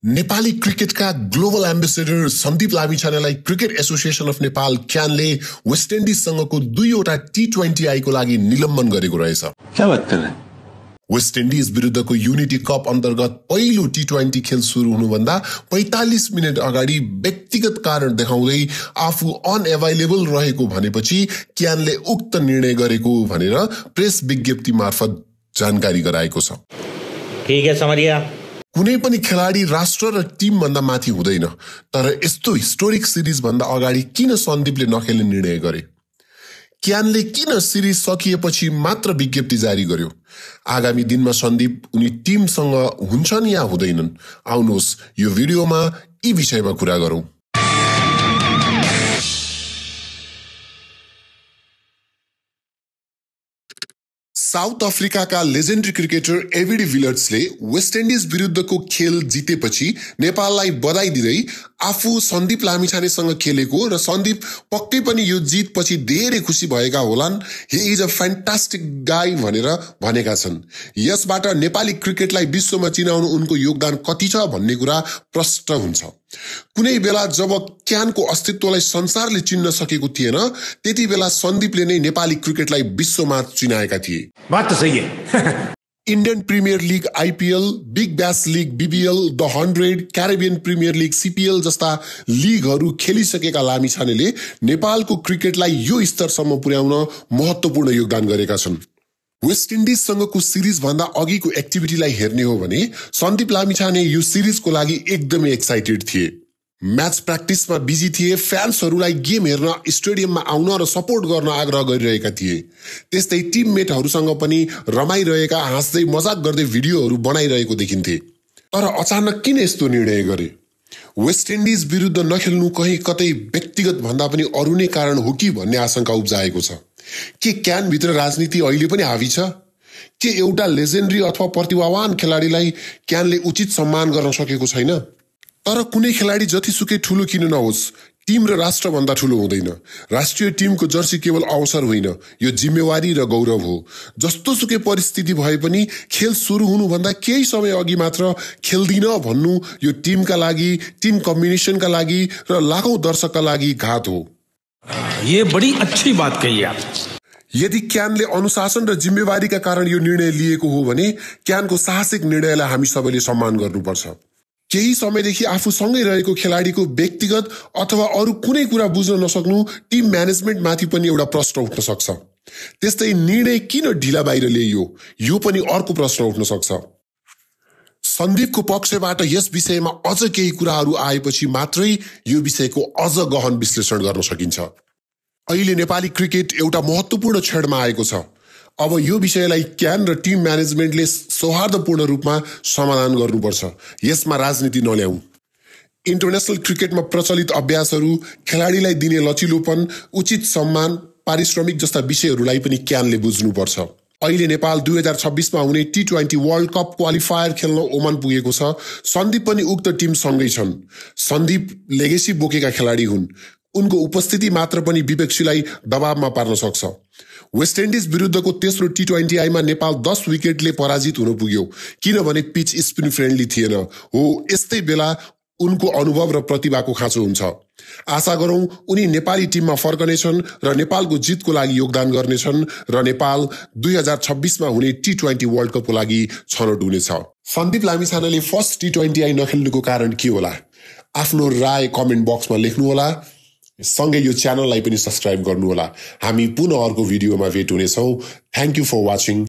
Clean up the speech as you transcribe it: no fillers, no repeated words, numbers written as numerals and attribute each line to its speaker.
Speaker 1: नेपाली क्रिकेटका global ambassador Sandeep लामिछानेलाई cricket association of Nepal क्यानले वेस्ट इन्डिजसँगको 2वटा T20I को लागि निलम्बन गरेको रहेछ।
Speaker 2: क्या बात कर रहे हैं?
Speaker 1: वेस्ट इन्डिज विरुद्धको युनिटी कप अन्तर्गत पहिलो T20 खेल सुरु हुनुभन्दा 45 मिनेट अगाडि व्यक्तिगत कारण देखाउँदै आफू अनएभाइलेबल रहेको भनेपछि क्यानले उक्त निर्णय गरेको भनेर प्रेस विज्ञप्ति मार्फत जानकारी गराएको छ।
Speaker 3: ठीक है समरिया।
Speaker 1: कुनै पनि खेलाडी राष्ट्र र टिम भन्दा माथि हुँदैन, तर यस्तो हिस्टोरिक सिरिज भन्दा अगाडि किन सन्दीपले नखेल्ने निर्णय गरे? क्यानले किन सिरिज सकिएपछि मात्र विज्ञप्ति जारी गर्यो? आगामी दिनमा सन्दीप उनी टिमसँग हुन्छन् या हुँदैनन्? आउनुहोस् यो भिडियोमा यी विषयमा कुरा गरौँ। साउथ अफ्रिकाका लेजेन्डरी क्रिकेटर एबी डिभिलियर्सले वेस्ट इन्डिज विरुद्धको खेल जितेपछि नेपाललाई बधाई दिँदै आफू सन्दीप लामिछानेसँग खेलेको र सन्दीप पक्कै पनि यो जितपछि धेरै खुसी भएका होलान्, ही इज अ फ्यान्टास्टिक गाई भनेर भनेका छन्। यसबाट नेपाली क्रिकेटलाई विश्वमा चिनाउनु उनको योगदान कति छ भन्ने कुरा प्रष्ट हुन्छ। कुनै बेला जब क्यानको अस्तित्वलाई संसारले चिन्न सकेको थिएन, त्यति बेला सन्दीपले नै नेपाली क्रिकेटलाई विश्वमा चिनाएका थिए।
Speaker 2: बात तो सही है।
Speaker 1: Indian premier league IPL, big bash league BBL, the 100, Caribbean premier league CPL जस्ता लिगहरू खेलिसकेका लामिछानेले नेपालको क्रिकेटलाई यो स्तरसम्म पुर्याउन महत्त्वपूर्ण योगदान गरेका छन्। वेस्ट इन्डिजसँगको सिरिज भन्दा अघिको एक्टिभिटीलाई हेर्ने हो भने सन्दीप लामिछाने यो सिरिजको लागि एकदमै एक्साइटेड थिए। म्याच प्र्याक्टिसमा बिजी थिए, फ्यान्सहरूलाई गेम हेर्न स्टेडियममा आउन र सपोर्ट गर्न आग्रह गरिरहेका थिए। त्यस्तै टिममेटहरूसँग पनि रमाइरहेका, हाँस्दै मजाक गर्दै भिडियोहरू बनाइरहेको देखिन्थे। तर अचानक किन यस्तो निर्णय गरे? वेस्ट इन्डिज विरुद्ध नखेल्नु कहीँ कतै व्यक्तिगत भन्दा पनि अरू नै कारण हो कि भन्ने आशंका उब्जाएको छ। के क्यानभित्र राजनीति अहिले पनि हावी छ? के एउटा लेजेन्डरी अथवा प्रतिभावान खेलाडीलाई क्यानले उचित सम्मान गर्न सकेको छैन? तर कुनै खेलाडी जतिसुकै ठुलो किन नहोस्, टिम र राष्ट्र भन्दा ठुलो हुँदैन। राष्ट्रिय टिमको जर्सी केवल अवसर होइन, यो जिम्मेवारी र गौरव हो। जस्तो सुकै परिस्थिति भए पनि खेल सुरु हुनुभन्दा केही समय अघि मात्र खेल्दिन भन्नु यो टिमका लागि, टिम कम्बिनेसनका लागि र लाखौं दर्शकका लागि घात हो।
Speaker 2: ये बड़ी अच्छी बात कही आप।
Speaker 1: यदि क्यानले अनुशासन र जिम्मेवारीका कारण यो निर्णय लिएको हो भने क्यानको साहसिक निर्णयलाई हामी सबैले सम्मान गर्नुपर्छ। केही समयदेखि आफूसँगै रहेको खेलाडीको व्यक्तिगत अथवा अरू कुनै कुरा बुझ्न नसक्नु टिम म्यानेजमेन्टमाथि पनि एउटा प्रश्न उठ्न सक्छ। त्यस्तै निर्णय किन ढिला बाहिर ल्याइयो, यो पनि अर्को प्रश्न उठ्न सक्छ। सन्दीपको पक्षबाट यस विषयमा अझ केही कुराहरू आएपछि मात्रै यो विषयको अझ गहन विश्लेषण गर्न सकिन्छ। अहिले नेपाली क्रिकेट एउटा महत्त्वपूर्ण क्षणमा आएको छ। अब यो विषयलाई क्यान र टिम म्यानेजमेन्टले सौहार्दपूर्ण रूपमा समाधान गर्नुपर्छ। यसमा राजनीति नल्याऊ। इन्टरनेसनल क्रिकेटमा प्रचलित अभ्यासहरू, खेलाडीलाई दिने लचिलोपन, उचित सम्मान, पारिश्रमिक जस्ता विषयहरूलाई पनि क्यानले बुझ्नुपर्छ। अहिले नेपाल 2026 मा हुने T20 वर्ल्ड कप क्वालिफायर खेल्न ओमान पुगेको छ। सन्दीप पनि उक्त टिमसँगै छन्। सन्दीप लेगेसी बोकेका खेलाडी हुन्। उनको उपस्थिति मात्र पनि विपक्षीलाई दबावमा पार्न सक्छ। वेस्ट इन्डिज विरुद्धको तेस्रो T20I मा नेपाल 10 विकेटले पराजित हुन पुग्यो, किनभने पिच स्पिन फ्रेन्डली थिएन। हो, यस्तै बेला उनको अनुभव र प्रतिभाको खाँचो हुन्छ। आशा गरौं उनी नेपाली टिममा फर्कनेछन् र नेपालको जितको लागि योगदान गर्नेछन् र नेपाल 2026 मा हुने T20 वर्ल्ड कपको लागि छनौट हुनेछ। सन्दीप लामिछानेले फर्स्ट T20I नखेल्नुको कारण के होला? आफ्नो राय कमेन्ट बक्समा लेख्नुहोला। सँगै यो च्यानललाई पनि सब्स्क्राइब गर्नुहोला। हामी पुनः अर्को भिडियोमा भेट हुनेछौँ। Thank you for watching.